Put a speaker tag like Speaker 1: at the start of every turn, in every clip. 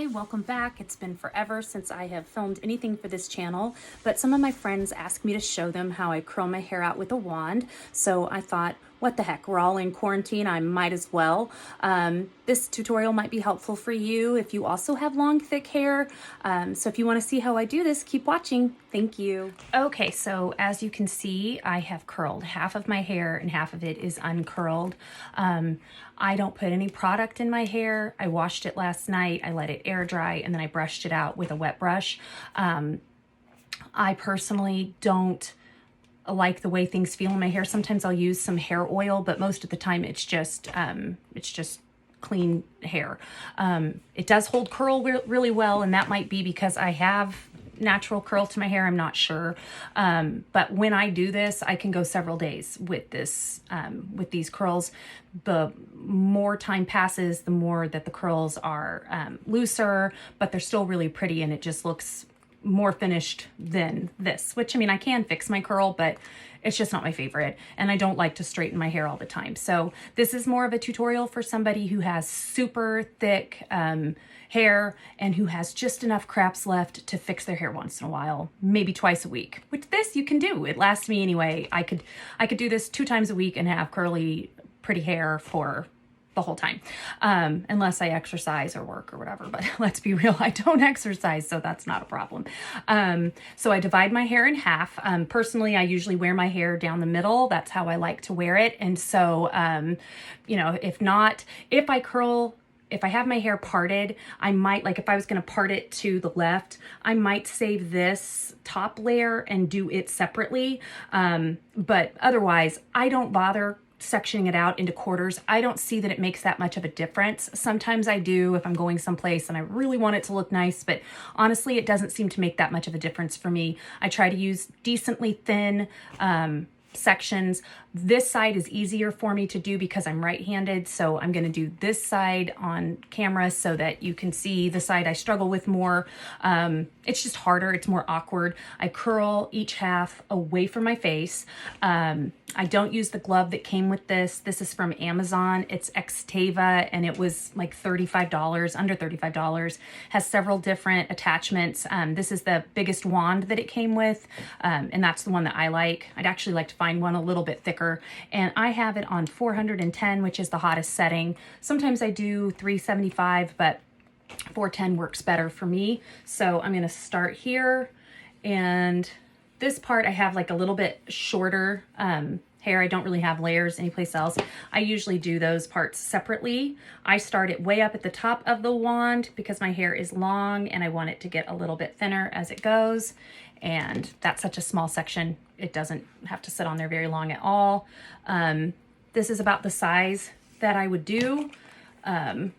Speaker 1: welcome back. It's been forever since I have filmed anything for this channel, but some of my friends asked me to show them how I curl my hair out with a wand. So I thought, what the heck, we're all in quarantine, I might as well. This tutorial might be helpful for you if you also have long, thick hair. So if you want to see how I do this, keep watching. Thank you. Okay, so as you can see, I have curled half of my hair and half of it is uncurled. I don't put any product in my hair. I washed it last night, I let it air dry, and then I brushed it out with a wet brush. I personally don't like the way things feel in my hair. Sometimes I'll use some hair oil, but most of the time it's just clean hair. It does hold curl really well, and that might be because I have natural curl to my hair, I'm not sure. But when I do this, I can go several days with this, with these curls. The more time passes, the more that the curls are looser, but they're still really pretty, and it just looks more finished than this, which, I mean, I can fix my curl, but it's just not my favorite, and I don't like to straighten my hair all the time. So this is more of a tutorial for somebody who has super thick hair and who has just enough craps left to fix their hair once in a while, maybe twice a week, which this you can do. It lasts me anyway. I could do this 2 times a week and have curly, pretty hair for the whole time, unless I exercise or work or whatever. But let's be real, I don't exercise, so that's not a problem. So I divide my hair in half. Personally, I usually wear my hair down the middle. That's how I like to wear it. And so, you know, if I have my hair parted, I might, like if I was going to part it to the left, I might save this top layer and do it separately. But otherwise, I don't bother sectioning it out into quarters. I don't see that it makes that much of a difference. Sometimes I do if I'm going someplace and I really want it to look nice, but honestly, it doesn't seem to make that much of a difference for me. I try to use decently thin sections. This side is easier for me to do because I'm right-handed, so I'm going to do this side on camera so that you can see the side I struggle with more. It's just harder, it's more awkward. I curl each half away from my face. I don't use the glove that came with this. This is from Amazon. It's Xtava, and it was like $35, under $35. Has several different attachments. This is the biggest wand that it came with, and that's the one that I like. I'd actually like to find one a little bit thicker, and I have it on 410, which is the hottest setting. Sometimes I do 375, but 410 works better for me. So I'm gonna start here, and this part I have like a little bit shorter hair. I don't really have layers anyplace else. I usually do those parts separately. I start it way up at the top of the wand because my hair is long and I want it to get a little bit thinner as it goes. And that's such a small section, it doesn't have to sit on there very long at all. This is about the size that I would do. And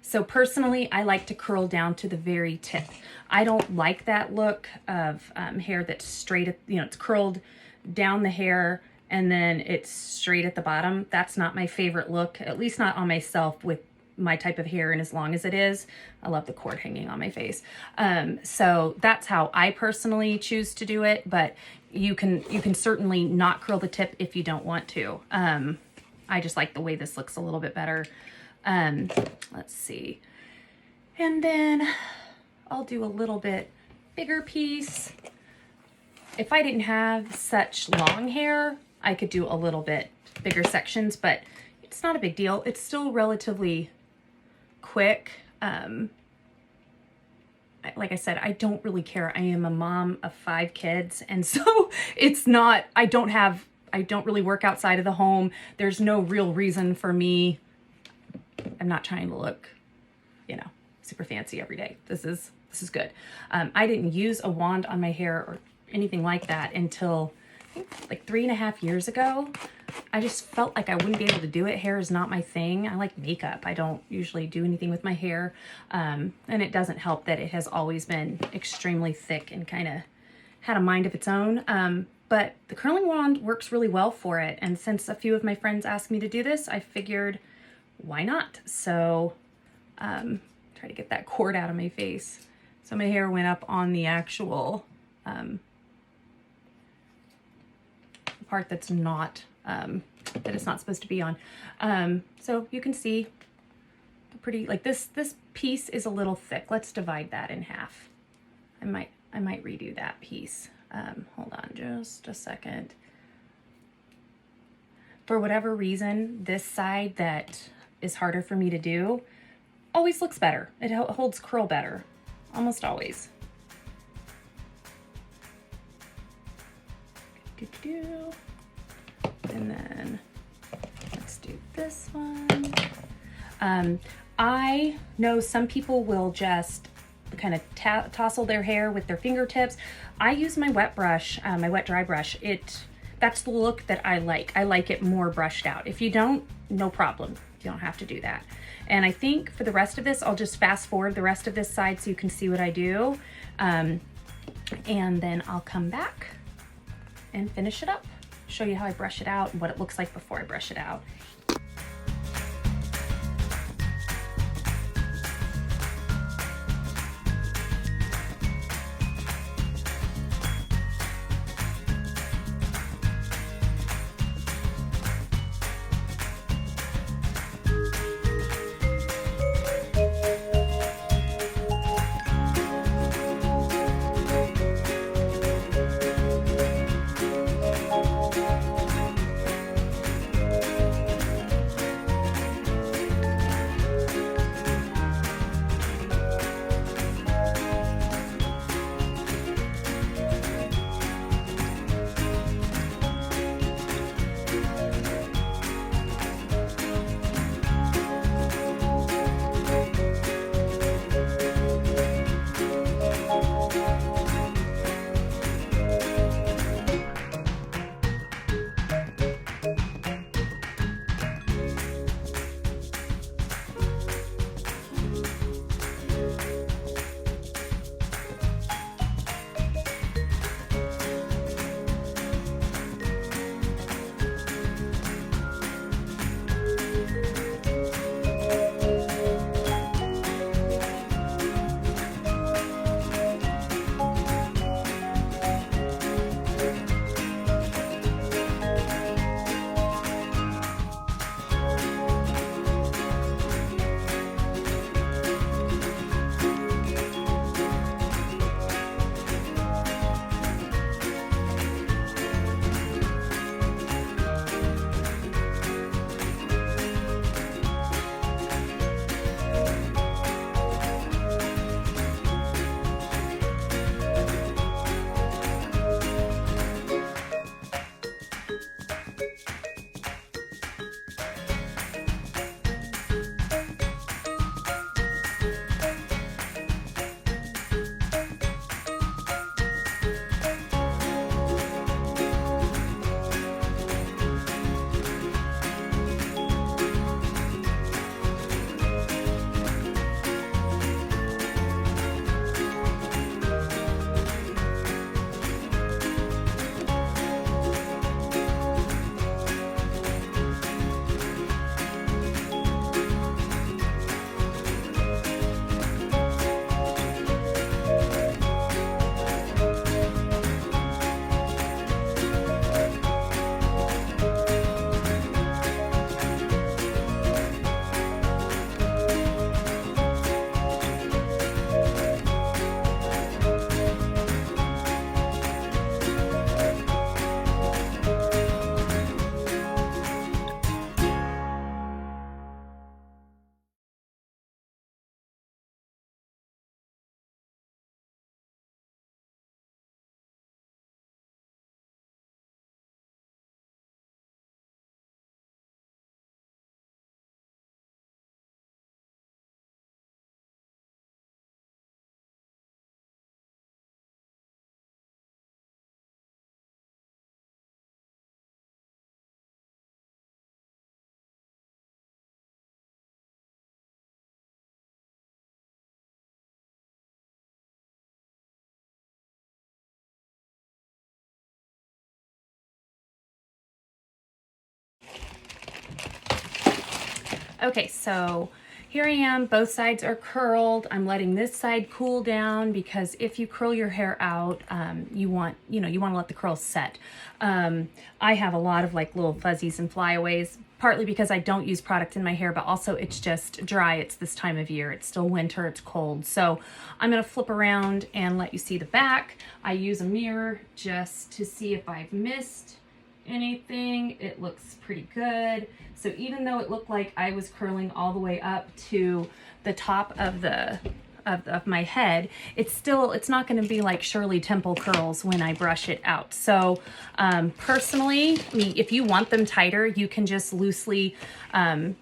Speaker 1: so personally, I like to curl down to the very tip. I don't like that look of hair that's straight, you know, it's curled down the hair and then it's straight at the bottom. That's not my favorite look, at least not on myself with my type of hair and as long as it is. I love the cord hanging on my face. So that's how I personally choose to do it, but you can certainly not curl the tip if you don't want to. I just like the way this looks a little bit better. Let's see. And then I'll do a little bit bigger piece. If I didn't have such long hair, I could do a little bit bigger sections, but it's not a big deal. It's still relatively quick. Like I said, I don't really care. I am a mom of 5 kids, and so it's not, I don't really work outside of the home. There's no real reason for me. I'm not trying to look, you know, super fancy every day. This is good. I didn't use a wand on my hair or anything like that until I think like 3.5 years ago. I just felt like I wouldn't be able to do it. Hair is not my thing. I like makeup. I don't usually do anything with my hair. And it doesn't help that it has always been extremely thick and kind of had a mind of its own. But the curling wand works really well for it. And since a few of my friends asked me to do this, I figured, why not? So try to get that cord out of my face. So my hair went up on the actual part that's not, that it's not supposed to be on. So you can see pretty, like this piece is a little thick. Let's divide that in half. I might redo that piece. Hold on just a second. For whatever reason, this side that is harder for me to do always looks better. It holds curl better, almost always. And then let's do this one. I know some people will just kind of tousle their hair with their fingertips. I use my wet brush, my wet dry brush. That's the look that I like. I like it more brushed out. If you don't, no problem. You don't have to do that. And I think for the rest of this, I'll just fast forward the rest of this side so you can see what I do. And then I'll come back and finish it up. Show you how I brush it out and what it looks like before I brush it out. Okay, so here I am, both sides are curled. I'm letting this side cool down because if you curl your hair out, you want to let the curls set. I have a lot of like little fuzzies and flyaways, partly because I don't use product in my hair, but also it's just dry. It's this time of year. It's still winter, it's cold. So I'm gonna flip around and let you see the back. I use a mirror just to see if I've missed anything. It looks pretty good. So even though it looked like I was curling all the way up to the top of the of my head, it's not going to be like Shirley Temple curls when I brush it out. So personally, I mean, if you want them tighter, you can just loosely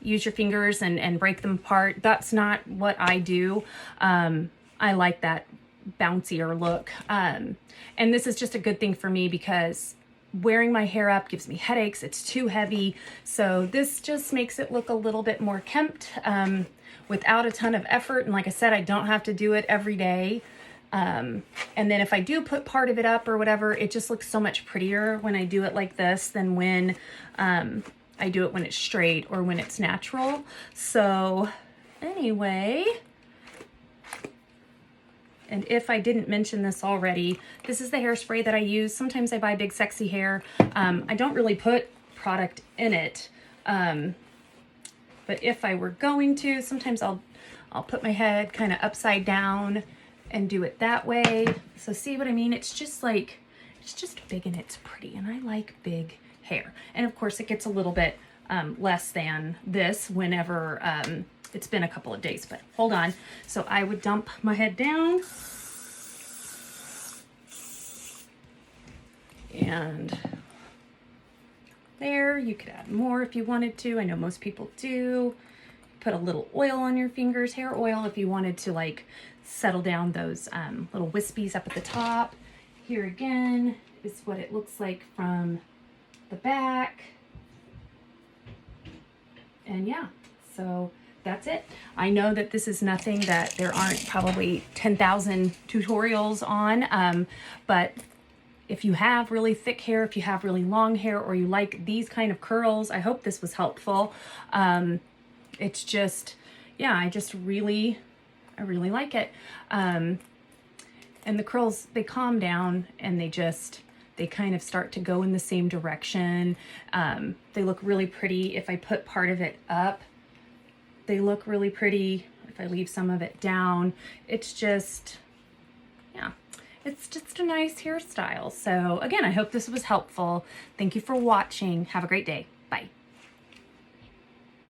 Speaker 1: use your fingers and break them apart. That's not what I do. I like that bouncier look. And this is just a good thing for me because wearing my hair up gives me headaches. It's too heavy. So this just makes it look a little bit more kempt without a ton of effort. And like I said, I don't have to do it every day. And then if I do put part of it up or whatever, it just looks so much prettier when I do it like this than when I do it when it's straight or when it's natural. So anyway, and if I didn't mention this already, this is the hairspray that I use. Sometimes I buy Big Sexy Hair. I don't really put product in it. But if I were going to, sometimes I'll put my head kind of upside down and do it that way. So see what I mean? It's just like, it's just big and it's pretty. And I like big hair. And of course it gets a little bit less than this whenever it's been a couple of days, but hold on. So I would dump my head down and there. You could add more if you wanted to. I know most people do. Put a little oil on your fingers, hair oil, if you wanted to like settle down those little wispies up at the top. Here again is what it looks like from the back. And yeah, so that's it. I know that this is nothing that there aren't probably 10,000 tutorials on, but if you have really thick hair, if you have really long hair, or you like these kind of curls, I hope this was helpful. It's just, yeah, I really like it. And the curls, they calm down and they kind of start to go in the same direction. They look really pretty. If I put part of it up, they look really pretty. If I leave some of it down, it's just, yeah, it's just a nice hairstyle. So again, I hope this was helpful. Thank you for watching. Have a great day.